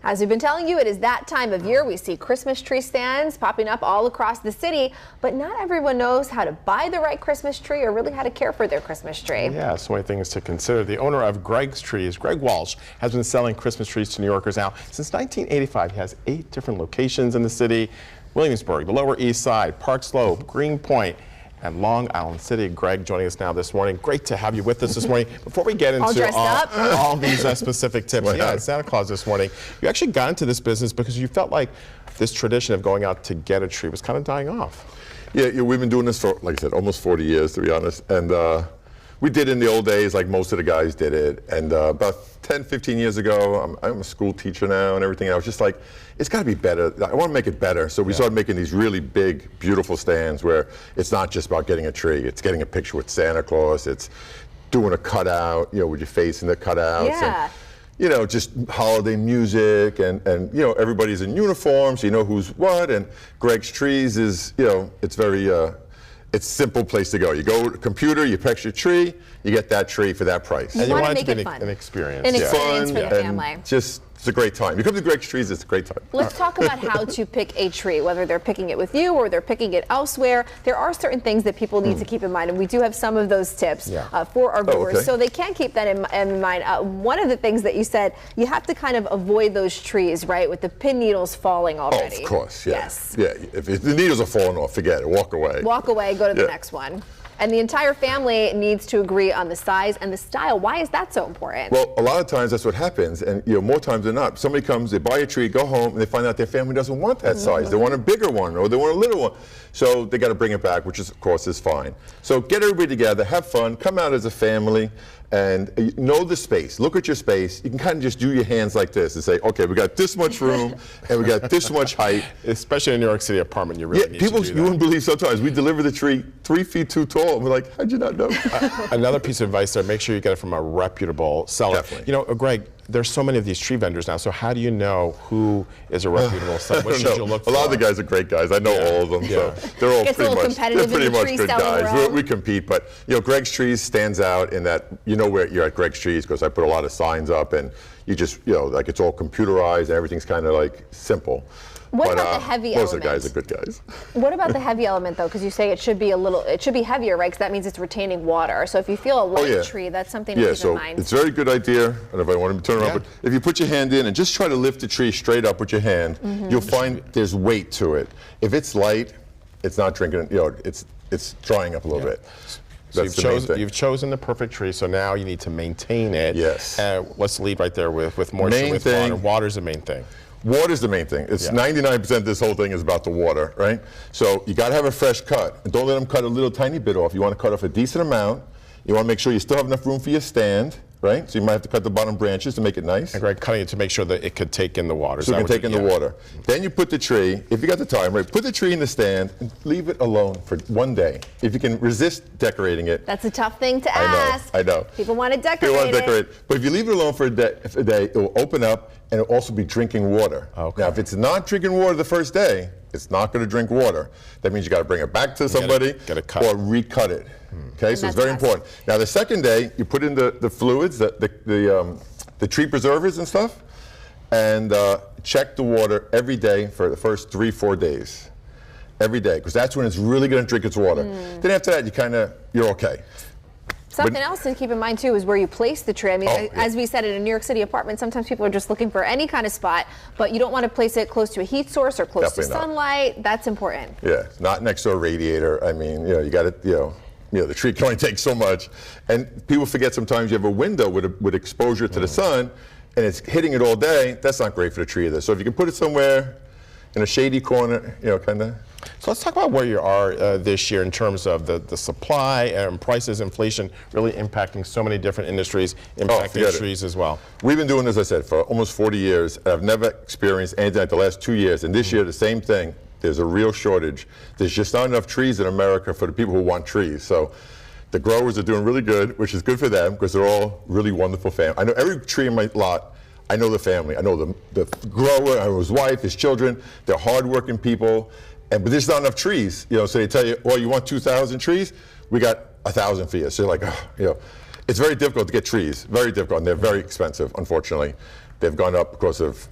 As we've been telling you, it is that time of year. We see Christmas tree stands popping up all across the city, but not everyone knows how to buy the right Christmas tree or really how to care for their Christmas tree. Yeah, so many things to consider. The owner of Greg's Trees, Greg Walsh, has been selling Christmas trees to New Yorkers now since 1985. He has 8 different locations in the city: Williamsburg, the Lower East Side, Park Slope, Greenpoint, and Long Island City. Greg joining us now this morning. Great to have you with us this morning. Before we get into all these specific tips, yeah, it's Santa Claus this morning. You actually got into this business because you felt like this tradition of going out to get a tree was kind of dying off. Yeah, we've been doing this for, like I said, almost 40 years, to be honest. And we did it in the old days, like most of the guys did it. And about 10, 15 years ago, I'm a school teacher now and everything. I was just like, it's got to be better. I want to make it better. So we started making these really big, beautiful stands where it's not just about getting a tree. It's getting a picture with Santa Claus. It's doing a cutout, with your face in the cutouts. Yeah. And, just holiday music and everybody's in uniform, so you know who's what. And Greg's Trees is, it's very, it's a simple place to go. You go to a computer, you pick your tree, you get that tree for that price. And you want it to be fun. An experience. An experience fun for the family. It's a great time. You come to Greg's Trees, it's a great time. Let's talk about how to pick a tree, whether they're picking it with you or they're picking it elsewhere. There are certain things that people need to keep in mind, and we do have some of those tips for our viewers, so they can keep that in mind. One of the things that you said, you have to kind of avoid those trees, right, with the pin needles falling already. Oh, of course, yeah. Yes. Yeah, if the needles are falling off, forget it, walk away. Walk away, go to the next one. And the entire family needs to agree on the size and the style. Why is that so important? Well, a lot of times that's what happens, and more times than not, somebody comes, they buy a tree, go home, and they find out their family doesn't want that size. They want a bigger one, or they want a little one. So they got to bring it back, which is, of course, is fine. So get everybody together, have fun, come out as a family, and know the space. Look at your space. You can kind of just do your hands like this and say, okay, we got this much room, and we got this much height. Especially in a New York City apartment, you really need to do that. You wouldn't believe sometimes we deliver the tree 3 feet too tall, and we're like, how'd you not know? Another piece of advice there, make sure you get it from a reputable seller. Definitely. Greg, there's so many of these tree vendors now, so how do you know who is a reputable seller? What should you look for? A lot of the guys are great guys. I know all of them, so they're all pretty much good guys. We compete, but Greg's Trees stands out in that where you're at Greg's Trees because I put a lot of signs up, and you just like it's all computerized and everything's kind of like simple. What about the heavy element? Most of the guys are good guys. What about the heavy element though? Because you say it should be heavier, right? Because that means it's retaining water. So if you feel a light tree, that's something to keep in mind. It's a very good idea. I don't know if I want to turn around, but if you put your hand in and just try to lift the tree straight up with your hand, you'll find there's weight to it. If it's light, it's not drinking. It's drying up a little bit. So you've chosen the perfect tree, so now you need to maintain it. Yes. Let's lead right there with moisture, with water. Water's the main thing. Water's the main thing. It's 99% of this whole thing is about the water, right? So you got to have a fresh cut. And don't let them cut a little tiny bit off. You want to cut off a decent amount. You want to make sure you still have enough room for your stand, right? So you might have to cut the bottom branches to make it nice. And Greg, cutting it to make sure that it could take in the water. So it can take in the water. Then you put the tree, if you got the time, right, put the tree in the stand and leave it alone for 1 day. If you can resist decorating it. That's a tough thing to ask. I know. People want to decorate People want to decorate it. But if you leave it alone for a day, it will open up and it'll also be drinking water. Okay. Now, if it's not drinking water the first day, it's not going to drink water. That means you got to bring it back to somebody or recut it. Okay, so it's very important. Now, the second day, you put in the fluids, the tree preservers and stuff, and check the water every day for the first 3-4 days. Every day, because that's when it's really going to drink its water. Then after that, you're okay. Something else to keep in mind too is where you place the tree. I mean, as we said, in a New York City apartment, sometimes people are just looking for any kind of spot, but you don't want to place it close to a heat source or close to sunlight. That's important. Yeah, not next to a radiator. I mean, you got to, the tree can only take so much. And people forget sometimes you have a window with exposure to the sun, and it's hitting it all day. That's not great for the tree either. So if you can put it somewhere in a shady corner, kind of. So let's talk about where you are this year in terms of the supply and prices, inflation really impacting so many different industries, impacting trees as well. We've been doing this, as I said, for almost 40 years. I've never experienced anything like the last 2 years. And this year, the same thing. There's a real shortage. There's just not enough trees in America for the people who want trees. So the growers are doing really good, which is good for them because they're all really wonderful families. I know every tree in my lot. I know the family. I know the grower, I know his wife, his children. They're hardworking people. But there's not enough trees, so they tell you, you want 2,000 trees? We got 1,000 for you. So you're like, it's very difficult to get trees, very difficult, and they're very expensive, unfortunately. They've gone up because of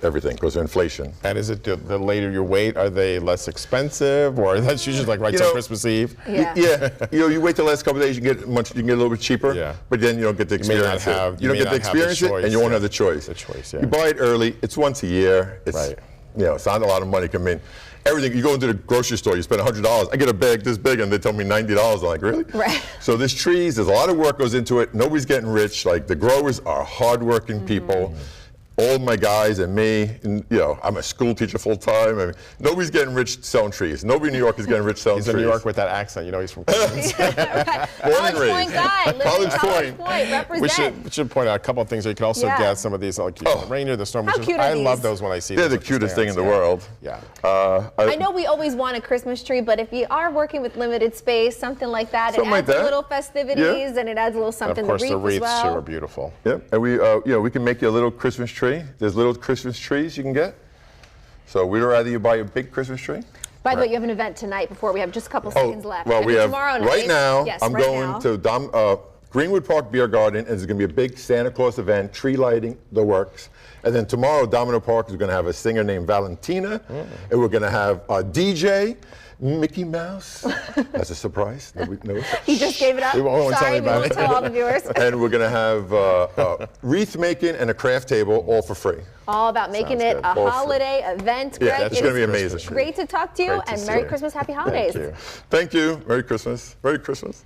everything because of inflation. And is it the later you wait, are they less expensive, or that's usually like right till Christmas Eve? Yeah. You wait the last couple of days, you can get a little bit cheaper, but then you don't get to experience it. You don't get to experience it, and you won't have the choice. You buy it early. It's once a year. It's it's not a lot of money coming in. Everything, you go into the grocery store, you spend $100. I get a bag this big, and they tell me $90. I'm like, really? Right. So there's trees. There's a lot of work goes into it. Nobody's getting rich. Like the growers are hardworking people. All my guys and me, and, I'm a school teacher full time. I mean, nobody's getting rich selling trees. Nobody in New York is getting rich selling trees. He's in New York with that accent. He's from Queens. Born and raised. College Point, represent. We should point out a couple of things. You can also get some of these, like the reindeer, the storm. I love those when I see them. They're the cutest thing in the world. Yeah. I know we always want a Christmas tree, but if you are working with limited space, something like that, it adds a little festivities and it adds a little something. And of course, the wreaths too are beautiful. Yeah, and we can make you a little Christmas tree. There's little Christmas trees you can get. So we'd rather you buy a big Christmas tree. By the way, you have an event tonight before we have just a couple seconds left. Well, we have tomorrow night. Right now, I'm going to Greenwood Park Beer Garden, and there's going to be a big Santa Claus event, tree lighting, the works. And then tomorrow, Domino Park is going to have a singer named Valentina, and we're going to have a DJ, Mickey Mouse. That's a surprise. Nobody knows. He just gave it up. Sorry, we won't tell all the viewers. And we're going to have wreath making and a craft table, all for free. All about making it a holiday event. Greg, it's going to be amazing. Great to talk to you, and Merry Christmas, Happy Holidays. Thank you. Merry Christmas. Merry Christmas.